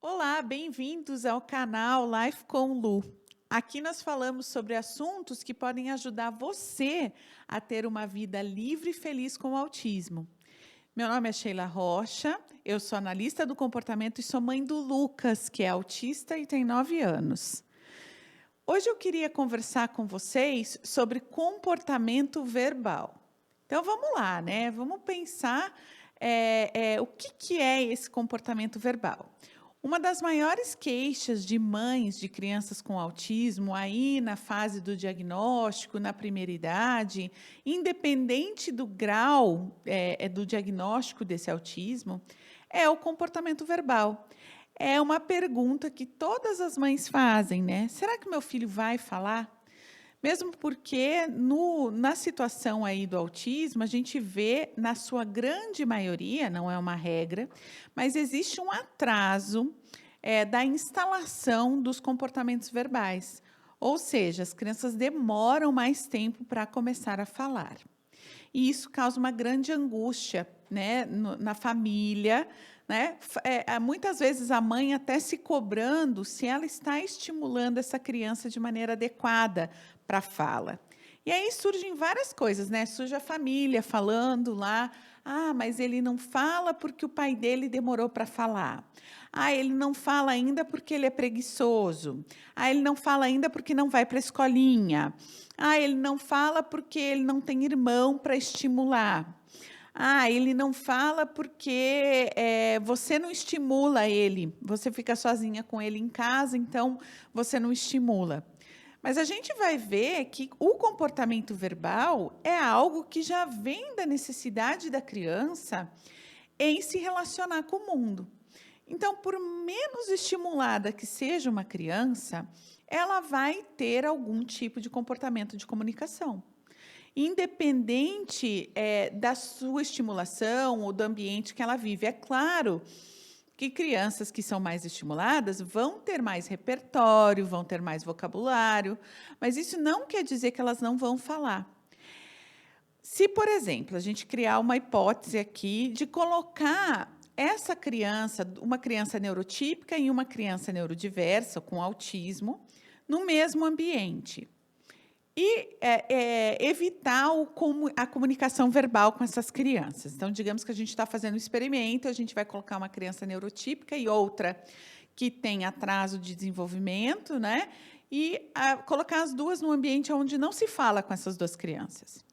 Olá, bem-vindos ao canal Life com Lu. Aqui nós falamos sobre assuntos que podem ajudar você a ter uma vida livre e feliz com o autismo. Meu nome é Sheila Rocha, eu sou analista do comportamento e sou mãe do Lucas, que é autista e tem 9 anos. Hoje eu queria conversar com vocês sobre comportamento verbal. Então vamos lá, né? Vamos pensar o que é esse comportamento verbal. Uma das maiores queixas de mães de crianças com autismo, aí na fase do diagnóstico, na primeira idade, independente do grau do diagnóstico desse autismo, é o comportamento verbal. É uma pergunta que todas as mães fazem, né? Será que meu filho vai falar? Mesmo porque na situação aí do autismo, a gente vê, na sua grande maioria, não é uma regra, mas existe um atraso da instalação dos comportamentos verbais. Ou seja, as crianças demoram mais tempo para começar a falar. E isso causa uma grande angústia, né, na família, né? Muitas vezes a mãe até se cobrando se ela está estimulando essa criança de maneira adequada para a fala. E aí surgem várias coisas, né? Surge a família falando lá, mas ele não fala porque o pai dele demorou para falar. Ele não fala ainda porque ele é preguiçoso. Ele não fala ainda porque não vai para a escolinha. Ele não fala porque ele não tem irmão para estimular. Ele não fala porque você não estimula ele. Você fica sozinha com ele em casa, então você não estimula. Mas a gente vai ver que o comportamento verbal é algo que já vem da necessidade da criança em se relacionar com o mundo. Então, por menos estimulada que seja uma criança, ela vai ter algum tipo de comportamento de comunicação. Independente da sua estimulação ou do ambiente que ela vive. É claro que crianças que são mais estimuladas vão ter mais repertório, vão ter mais vocabulário, mas isso não quer dizer que elas não vão falar. Se, por exemplo, a gente criar uma hipótese aqui de colocar essa criança, uma criança neurotípica e uma criança neurodiversa, com autismo, no mesmo ambiente. E evitar a comunicação verbal com essas crianças. Então, digamos que a gente está fazendo um experimento, a gente vai colocar uma criança neurotípica e outra que tem atraso de desenvolvimento, né? E colocar as duas num ambiente onde não se fala com essas duas crianças.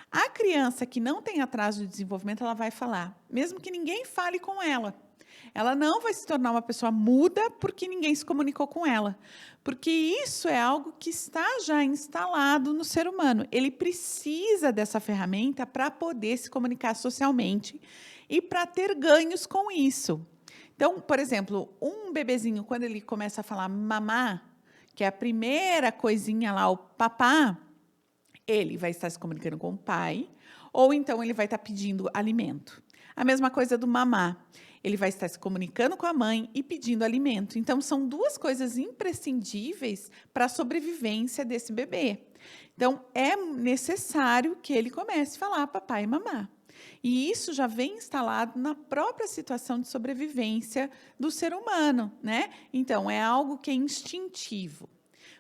A criança que não tem atraso de desenvolvimento, ela vai falar, mesmo que ninguém fale com ela. Ela não vai se tornar uma pessoa muda porque ninguém se comunicou com ela. Porque isso é algo que está já instalado no ser humano. Ele precisa dessa ferramenta para poder se comunicar socialmente e para ter ganhos com isso. Então, por exemplo, um bebezinho, quando ele começa a falar mamá, que é a primeira coisinha lá, o papá, ele vai estar se comunicando com o pai, ou então ele vai estar pedindo alimento. A mesma coisa do mamá. Ele vai estar se comunicando com a mãe e pedindo alimento. Então, são duas coisas imprescindíveis para a sobrevivência desse bebê. Então, é necessário que ele comece a falar papai e mamá. E isso já vem instalado na própria situação de sobrevivência do ser humano, né? Então, é algo que é instintivo.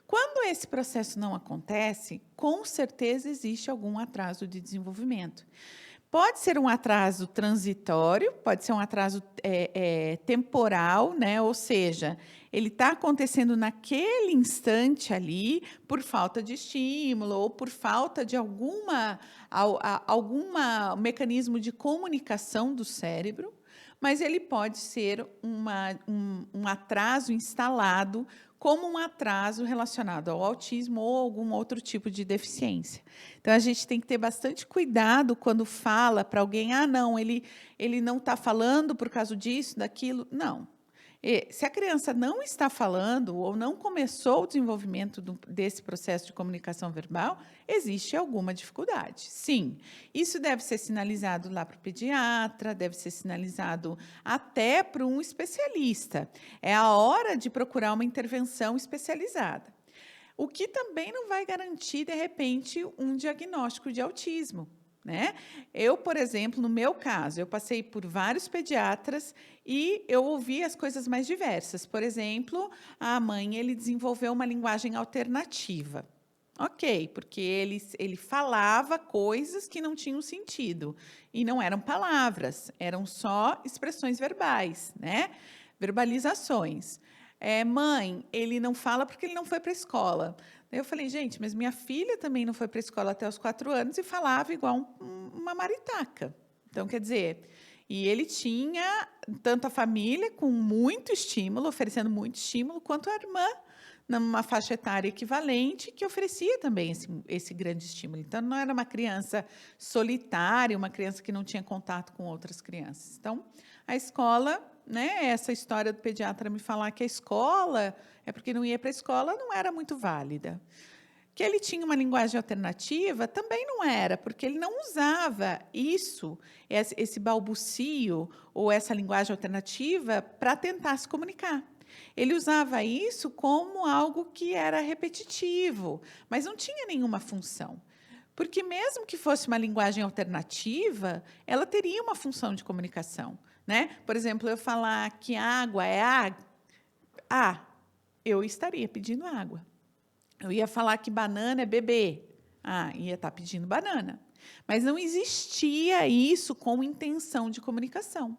Quando esse processo não acontece, com certeza existe algum atraso de desenvolvimento. Pode ser um atraso transitório, pode ser um atraso temporal, né? Ou seja, ele está acontecendo naquele instante ali por falta de estímulo ou por falta de algum mecanismo de comunicação do cérebro, mas ele pode ser um atraso instalado como um atraso relacionado ao autismo ou algum outro tipo de deficiência. Então, a gente tem que ter bastante cuidado quando fala para alguém, não, ele não está falando por causa disso, daquilo. Não. Se a criança não está falando ou não começou o desenvolvimento desse processo de comunicação verbal, existe alguma dificuldade. Sim, isso deve ser sinalizado lá para o pediatra, deve ser sinalizado até para um especialista. É a hora de procurar uma intervenção especializada. O que também não vai garantir, de repente, um diagnóstico de autismo. né? Eu, por exemplo, no meu caso, eu passei por vários pediatras e eu ouvi as coisas mais diversas. Por exemplo, a mãe, ele desenvolveu uma linguagem alternativa. Ok, porque ele falava coisas que não tinham sentido e não eram palavras, eram só expressões verbais, né? Verbalizações. Mãe, ele não fala porque ele não foi para a escola. Daí eu falei, gente, mas minha filha também não foi para a escola até os 4 anos e falava igual uma maritaca. Então, quer dizer, e ele tinha tanto a família com muito estímulo, oferecendo muito estímulo, quanto a irmã numa faixa etária equivalente, que oferecia também esse grande estímulo. Então, não era uma criança solitária, uma criança que não tinha contato com outras crianças. Então, a escola, né, essa história do pediatra me falar que a escola é porque não ia para a escola, não era muito válida. Que ele tinha uma linguagem alternativa, também não era, porque ele não usava isso, esse balbucio ou essa linguagem alternativa para tentar se comunicar. Ele usava isso como algo que era repetitivo, mas não tinha nenhuma função. Porque mesmo que fosse uma linguagem alternativa, ela teria uma função de comunicação, né? Por exemplo, eu falar que água é água, eu estaria pedindo água. Eu ia falar que banana é bebê. Ia estar pedindo banana. Mas não existia isso com intenção de comunicação.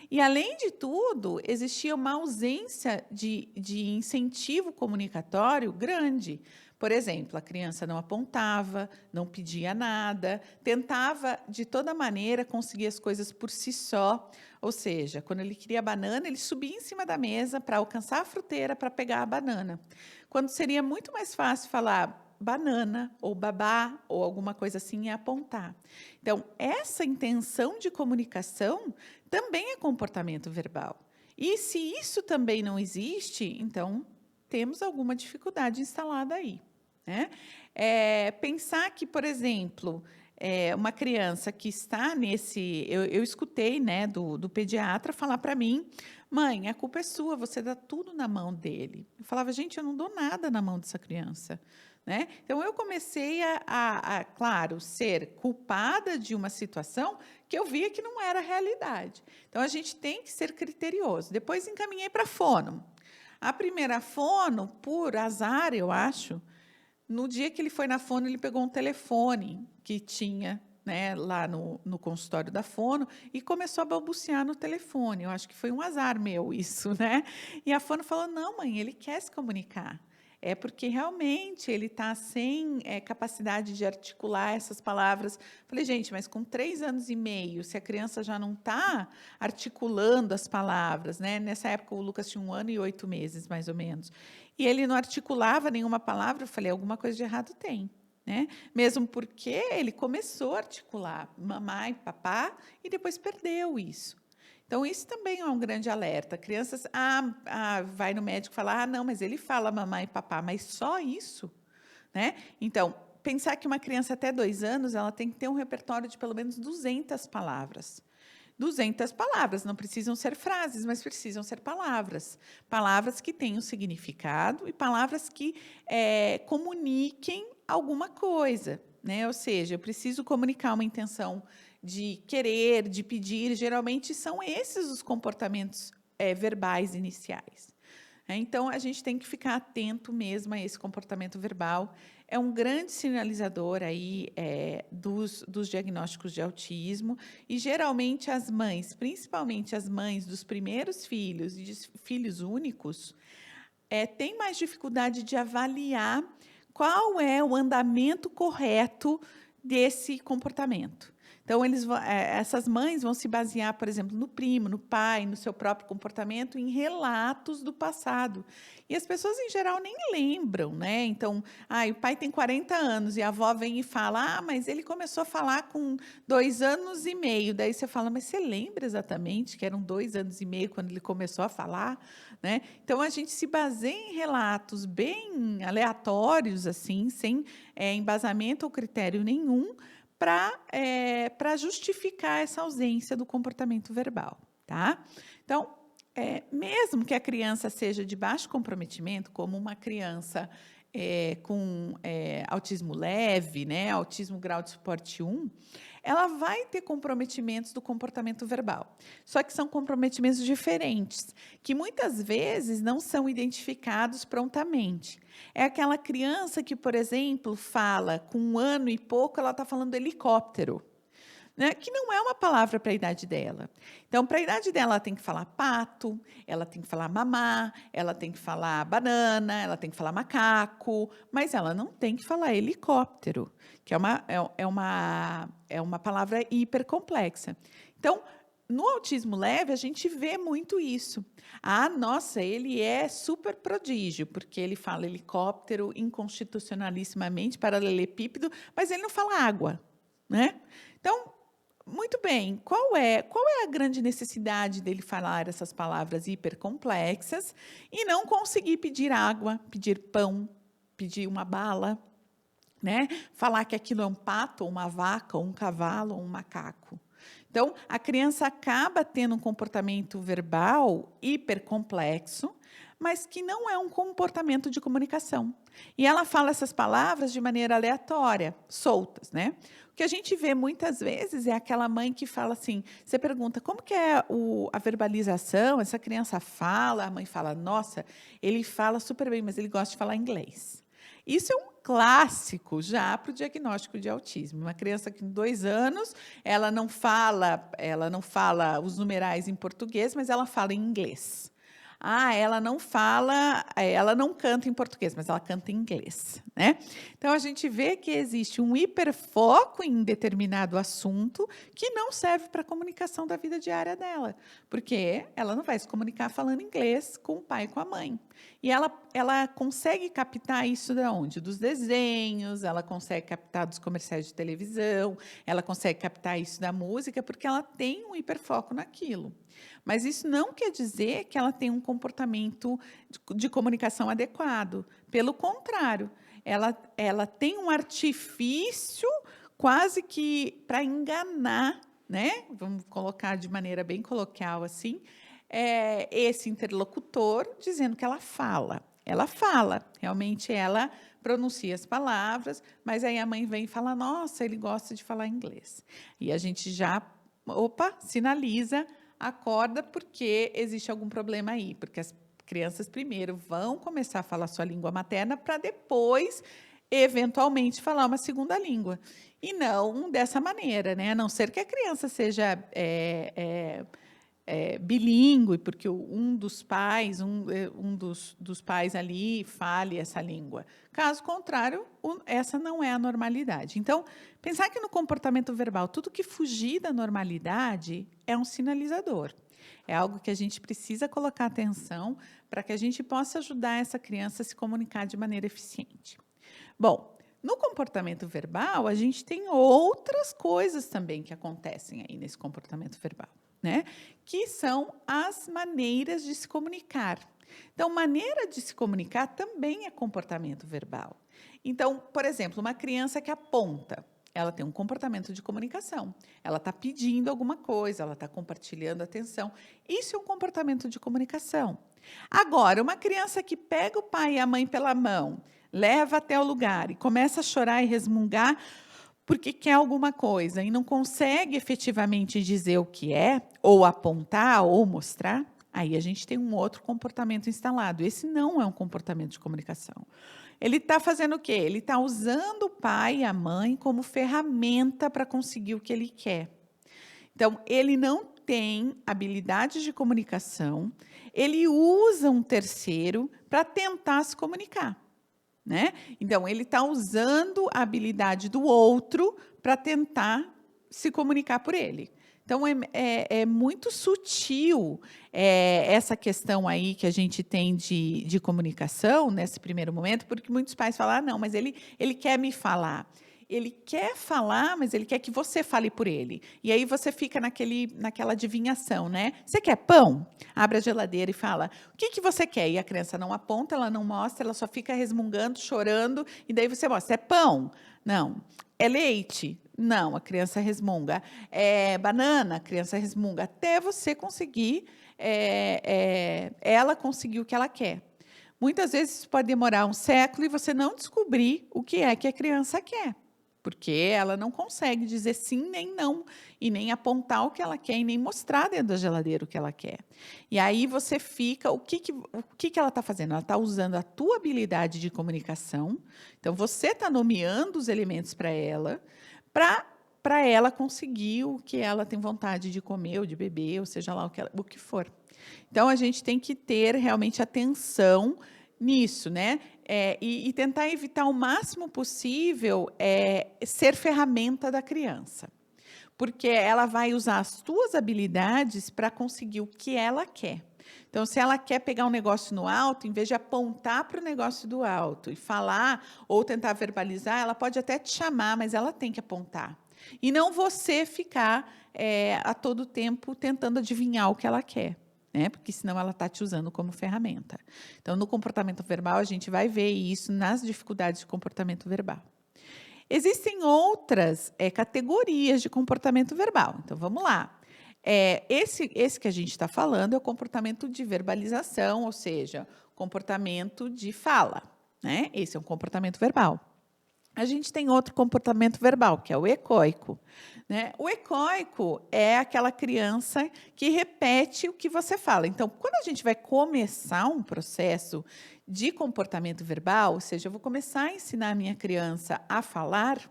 E, além de tudo, existia uma ausência de incentivo comunicatório grande. Por exemplo, a criança não apontava, não pedia nada, tentava, de toda maneira, conseguir as coisas por si só. Ou seja, quando ele queria banana, ele subia em cima da mesa para alcançar a fruteira para pegar a banana. Quando seria muito mais fácil falar banana ou babá ou alguma coisa assim e apontar. Então, essa intenção de comunicação também é comportamento verbal. E se isso também não existe, então temos alguma dificuldade instalada aí, né? Pensar que, por exemplo, uma criança que está nesse... Eu escutei, né, do pediatra falar para mim, mãe, a culpa é sua, você dá tudo na mão dele. Eu falava, gente, eu não dou nada na mão dessa criança. Né? Então, eu comecei claro, ser culpada de uma situação que eu via que não era realidade. Então, a gente tem que ser criterioso. Depois, encaminhei para a fono. A primeira fono, por azar, eu acho, no dia que ele foi na fono, ele pegou um telefone que tinha, né, lá no consultório da fono e começou a balbuciar no telefone. Eu acho que foi um azar meu isso, né? E a fono falou, não, mãe, ele quer se comunicar. É porque realmente ele está sem capacidade de articular essas palavras. Falei, gente, mas com 3 anos e meio, se a criança já não está articulando as palavras, né? Nessa época o Lucas tinha 1 ano e 8 meses, mais ou menos, e ele não articulava nenhuma palavra, eu falei, alguma coisa de errado tem. Né? Mesmo porque ele começou a articular mamãe, papá, e depois perdeu isso. Então, isso também é um grande alerta. Crianças, vai no médico e fala, não, mas ele fala mamãe e papá, mas só isso? Né? Então, pensar que uma criança até 2 anos, ela tem que ter um repertório de pelo menos 200 palavras. 200 palavras, não precisam ser frases, mas precisam ser palavras. Palavras que tenham significado e palavras que comuniquem alguma coisa. Né? Ou seja, eu preciso comunicar uma intenção de querer, de pedir, geralmente são esses os comportamentos verbais iniciais. Então, a gente tem que ficar atento mesmo a esse comportamento verbal. É um grande sinalizador aí dos diagnósticos de autismo e, geralmente, as mães, principalmente as mães dos primeiros filhos e de filhos únicos, têm mais dificuldade de avaliar qual é o andamento correto desse comportamento. Então, essas mães vão se basear, por exemplo, no primo, no pai, no seu próprio comportamento, em relatos do passado. E as pessoas, em geral, nem lembram, né? Então, o pai tem 40 anos e a avó vem e fala, mas ele começou a falar com 2 anos e meio. Daí você fala, mas você lembra exatamente que eram 2 anos e meio quando ele começou a falar? Né? Então, a gente se baseia em relatos bem aleatórios, assim, sem embasamento ou critério nenhum, para justificar essa ausência do comportamento verbal. Tá? Então, mesmo que a criança seja de baixo comprometimento, como uma criança com autismo leve, né, autismo grau de suporte 1, ela vai ter comprometimentos do comportamento verbal. Só que são comprometimentos diferentes, que muitas vezes não são identificados prontamente. É aquela criança que, por exemplo, fala com 1 ano e pouco, ela está falando helicóptero, né, que não é uma palavra para a idade dela. Então, para a idade dela, ela tem que falar pato, ela tem que falar mamá, ela tem que falar banana, ela tem que falar macaco, mas ela não tem que falar helicóptero, que é uma palavra hipercomplexa. Então, no autismo leve, a gente vê muito isso. Ah, nossa, ele é super prodígio, porque ele fala helicóptero inconstitucionalissimamente, paralelepípedo, mas ele não fala água, né? Então, muito bem, qual é a grande necessidade dele falar essas palavras hipercomplexas e não conseguir pedir água, pedir pão, pedir uma bala, né? Falar que aquilo é um pato, ou uma vaca, ou um cavalo, ou um macaco. Então, a criança acaba tendo um comportamento verbal hipercomplexo, mas que não é um comportamento de comunicação. E ela fala essas palavras de maneira aleatória, soltas, né? O que a gente vê muitas vezes é aquela mãe que fala assim, você pergunta, como que é a verbalização? Essa criança fala, a mãe fala, nossa, ele fala super bem, mas ele gosta de falar inglês. Isso é um clássico já para o diagnóstico de autismo. Uma criança que, com 2 anos, ela não fala os numerais em português, mas ela fala em inglês. Ah, ela não canta em português, mas ela canta em inglês, né? Então, a gente vê que existe um hiperfoco em determinado assunto que não serve para a comunicação da vida diária dela, porque ela não vai se comunicar falando inglês com o pai e com a mãe. E ela consegue captar isso de onde? Dos desenhos, ela consegue captar dos comerciais de televisão, ela consegue captar isso da música, porque ela tem um hiperfoco naquilo. Mas isso não quer dizer que ela tem um comportamento de comunicação adequado. Pelo contrário, ela tem um artifício quase que para enganar, né? Vamos colocar de maneira bem coloquial assim, esse interlocutor dizendo que ela fala. Ela fala, realmente ela pronuncia as palavras, mas aí a mãe vem e fala, nossa, ele gosta de falar inglês. E a gente já, sinaliza, acorda, porque existe algum problema aí, porque as crianças primeiro vão começar a falar sua língua materna para depois, eventualmente, falar uma segunda língua. E não dessa maneira, né? A não ser que a criança seja bilíngue, porque um dos pais ali fale essa língua. Caso contrário, essa não é a normalidade. Então, pensar que no comportamento verbal, tudo que fugir da normalidade é um sinalizador. É algo que a gente precisa colocar atenção para que a gente possa ajudar essa criança a se comunicar de maneira eficiente. Bom, no comportamento verbal, a gente tem outras coisas também que acontecem aí nesse comportamento verbal, né? Que são as maneiras de se comunicar. Então, maneira de se comunicar também é comportamento verbal. Então, por exemplo, uma criança que aponta, ela tem um comportamento de comunicação. Ela está pedindo alguma coisa, ela está compartilhando atenção. Isso é um comportamento de comunicação. Agora, uma criança que pega o pai e a mãe pela mão, leva até o lugar e começa a chorar e resmungar porque quer alguma coisa e não consegue efetivamente dizer o que é, ou apontar, ou mostrar, aí a gente tem um outro comportamento instalado. Esse não é um comportamento de comunicação. Ele está fazendo o quê? Ele está usando o pai e a mãe como ferramenta para conseguir o que ele quer. Então, ele não tem habilidades de comunicação, ele usa um terceiro para tentar se comunicar. Né? Então, ele está usando a habilidade do outro para tentar se comunicar por ele. Então, é muito sutil essa questão aí que a gente tem de comunicação nesse primeiro momento, porque muitos pais falam, ah, não, mas ele quer me falar. Ele quer falar, mas ele quer que você fale por ele. E aí você fica naquela adivinhação, né? Você quer pão? Abre a geladeira e fala, o que você quer? E a criança não aponta, ela não mostra, ela só fica resmungando, chorando, e daí você mostra, é pão? Não. É leite? Não, a criança resmunga. É banana? A criança resmunga. Até você conseguir, ela conseguir o que ela quer. Muitas vezes isso pode demorar um século e você não descobrir o que é que a criança quer. porque ela não consegue dizer sim nem não, e nem apontar o que ela quer, e nem mostrar dentro da geladeira o que ela quer. E aí você fica, o que ela está fazendo? Ela está usando a tua habilidade de comunicação, então você está nomeando os elementos para ela conseguir o que ela tem vontade de comer ou de beber, ou seja lá o que for. Então, a gente tem que ter realmente atenção nisso, né? E tentar evitar o máximo possível ser ferramenta da criança. Porque ela vai usar as tuas habilidades para conseguir o que ela quer. Então, se ela quer pegar um negócio no alto, em vez de apontar para o negócio do alto e falar ou tentar verbalizar, ela pode até te chamar, mas ela tem que apontar. E não você ficar a todo tempo tentando adivinhar o que ela quer, né? Porque senão ela está te usando como ferramenta. Então, no comportamento verbal, a gente vai ver isso nas dificuldades de comportamento verbal. Existem outras categorias de comportamento verbal. Então, vamos lá. Esse que a gente está falando é o comportamento de verbalização, ou seja, comportamento de fala, né? Esse é um comportamento verbal. A gente tem outro comportamento verbal, que é o ecoico, né? O ecoico é aquela criança que repete o que você fala. Então, quando a gente vai começar um processo de comportamento verbal, ou seja, eu vou começar a ensinar a minha criança a falar,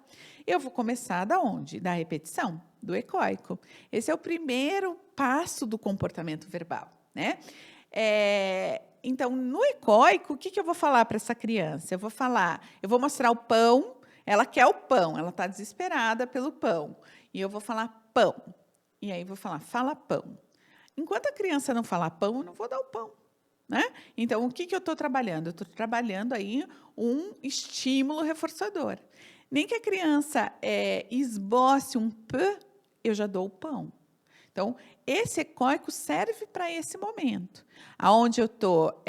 eu vou começar da onde? Da repetição, do ecoico. Esse é o primeiro passo do comportamento verbal, né? Então, no ecoico, o que eu vou falar para essa criança? Eu vou mostrar o pão. Ela quer o pão, ela está desesperada pelo pão. E eu vou falar pão. E aí vou falar, fala pão. Enquanto a criança não falar pão, eu não vou dar o pão, né? Então, o que eu estou trabalhando? Eu estou trabalhando aí um estímulo reforçador. Nem que a criança esboce um p, eu já dou o pão. Então, esse ecoico serve para esse momento, onde eu estou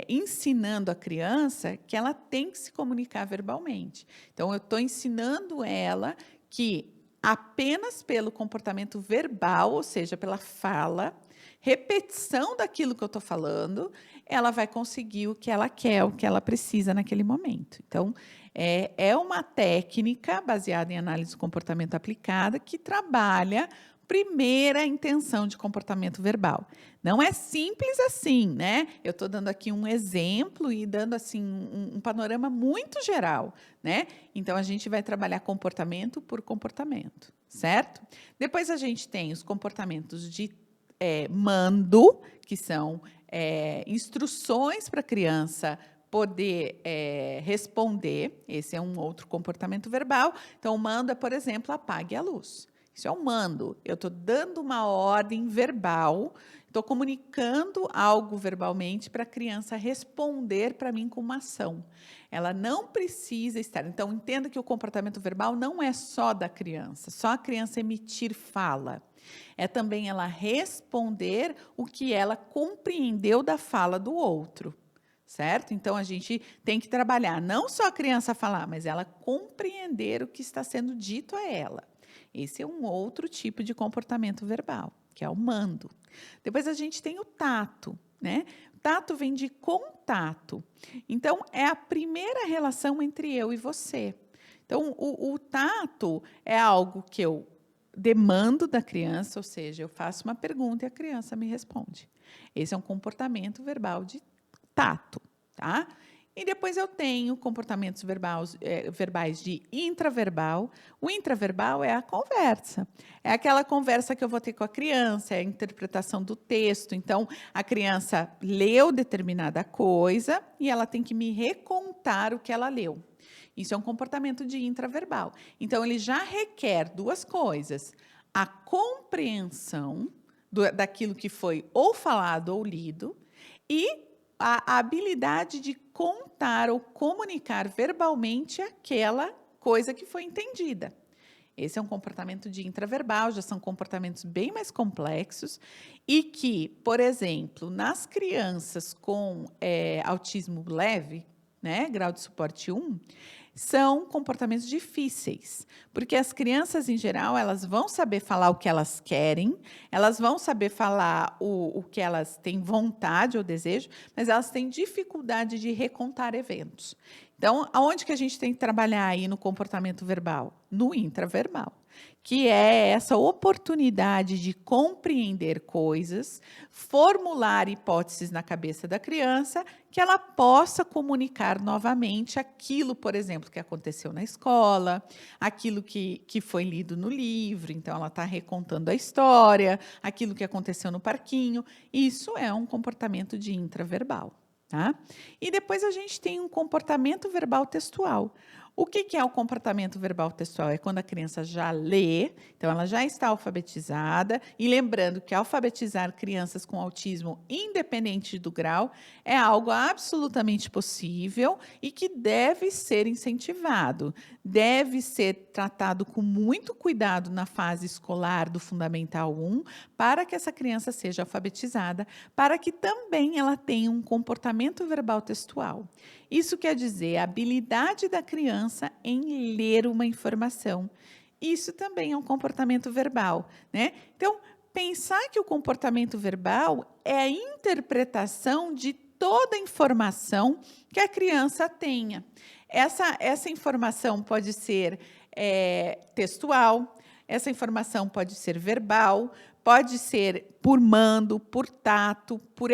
ensinando a criança que ela tem que se comunicar verbalmente. Então, eu estou ensinando ela que apenas pelo comportamento verbal, ou seja, pela fala, repetição daquilo que eu estou falando, ela vai conseguir o que ela quer, o que ela precisa naquele momento. Então, é uma técnica baseada em análise do comportamento aplicada que trabalha primeira intenção de comportamento verbal. Não é simples assim, né? Eu estou dando aqui um exemplo e dando assim um panorama muito geral, né? Então a gente vai trabalhar comportamento por comportamento, certo? Depois a gente tem os comportamentos de mando, que são instruções para a criança poder responder. Esse é um outro comportamento verbal. Então, o mando é, por exemplo, apague a luz. Isso é um mando. Eu estou dando uma ordem verbal, estou comunicando algo verbalmente para a criança responder para mim com uma ação. Ela não precisa estar. Então, entenda que o comportamento verbal não é só da criança, só a criança emitir fala. É também ela responder o que ela compreendeu da fala do outro. Certo? Então, a gente tem que trabalhar não só a criança falar, mas ela compreender o que está sendo dito a ela. Esse é um outro tipo de comportamento verbal, que é o mando. Depois a gente tem o tato, né? O tato vem de contato. Então, é a primeira relação entre eu e você. Então, o tato é algo que eu demando da criança, ou seja, eu faço uma pergunta e a criança me responde. Esse é um comportamento verbal de tato, tá? E depois eu tenho comportamentos verbais de intraverbal. O intraverbal é a conversa. É aquela conversa que eu vou ter com a criança, é a interpretação do texto. Então, a criança leu determinada coisa e ela tem que me recontar o que ela leu. Isso é um comportamento de intraverbal. Então, ele já requer duas coisas. A compreensão daquilo que foi ou falado ou lido e a habilidade de contar ou comunicar verbalmente aquela coisa que foi entendida. Esse é um comportamento de intraverbal, já são comportamentos bem mais complexos e que, por exemplo, nas crianças com autismo leve, né, grau de suporte 1, são comportamentos difíceis, porque as crianças, em geral, elas vão saber falar o que elas querem, elas vão saber falar o que elas têm vontade ou desejo, mas elas têm dificuldade de recontar eventos. Então, aonde que a gente tem que trabalhar aí no comportamento verbal? No intraverbal, que é essa oportunidade de compreender coisas, formular hipóteses na cabeça da criança, que ela possa comunicar novamente aquilo, por exemplo, que aconteceu na escola, aquilo que foi lido no livro, então ela está recontando a história, aquilo que aconteceu no parquinho. Isso é um comportamento de intraverbal. Tá? E depois a gente tem um comportamento verbal textual. O que é o comportamento verbal textual? É quando a criança já lê, então ela já está alfabetizada, e lembrando que alfabetizar crianças com autismo, independente do grau, é algo absolutamente possível e que deve ser incentivado, deve ser tratado com muito cuidado na fase escolar do Fundamental 1, para que essa criança seja alfabetizada, para que também ela tenha um comportamento verbal textual. Isso quer dizer a habilidade da criança em ler uma informação. Isso também é um comportamento verbal, né? Então, pensar que o comportamento verbal é a interpretação de toda a informação que a criança tenha. Essa informação pode ser textual, essa informação pode ser verbal, pode ser por mando, por tato, por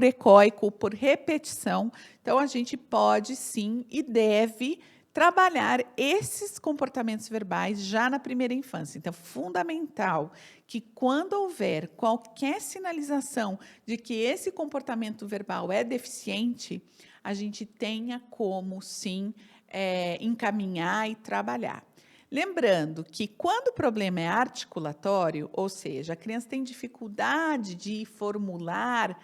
ecoico, por repetição. Então, a gente pode, sim, e deve trabalhar esses comportamentos verbais já na primeira infância. Então, fundamental que, quando houver qualquer sinalização de que esse comportamento verbal é deficiente, a gente tenha como, sim, encaminhar e trabalhar. Lembrando que quando o problema é articulatório, ou seja, a criança tem dificuldade de formular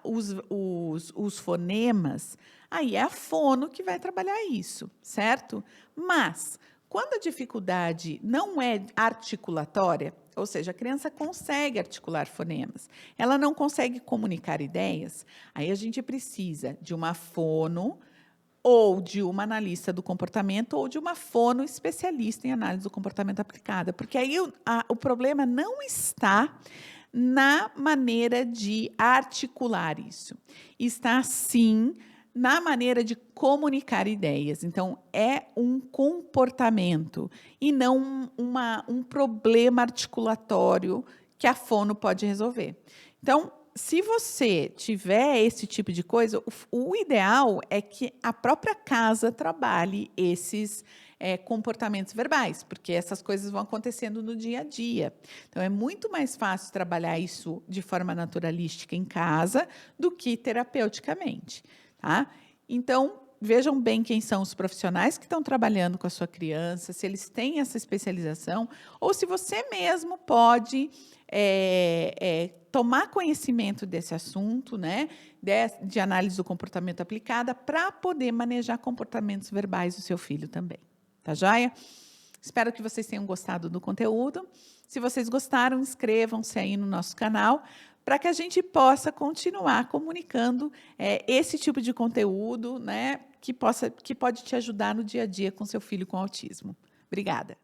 os fonemas, aí é a fono que vai trabalhar isso, certo? Mas, quando a dificuldade não é articulatória, ou seja, a criança consegue articular fonemas, ela não consegue comunicar ideias, aí a gente precisa de uma fono, ou de uma analista do comportamento, ou de uma fono especialista em análise do comportamento aplicada. Porque aí o problema não está na maneira de articular isso. Está, sim, na maneira de comunicar ideias. Então, é um comportamento e não um problema articulatório que a fono pode resolver. Então, se você tiver esse tipo de coisa, o ideal é que a própria casa trabalhe esses comportamentos verbais, porque essas coisas vão acontecendo no dia a dia. Então, é muito mais fácil trabalhar isso de forma naturalística em casa do que terapeuticamente. Tá? Então, vejam bem quem são os profissionais que estão trabalhando com a sua criança, se eles têm essa especialização, ou se você mesmo pode tomar conhecimento desse assunto, né, de análise do comportamento aplicada, para poder manejar comportamentos verbais do seu filho também. Tá joia? Espero que vocês tenham gostado do conteúdo. Se vocês gostaram, inscrevam-se aí no nosso canal, para que a gente possa continuar comunicando esse tipo de conteúdo, né, que pode te ajudar no dia a dia com seu filho com autismo. Obrigada.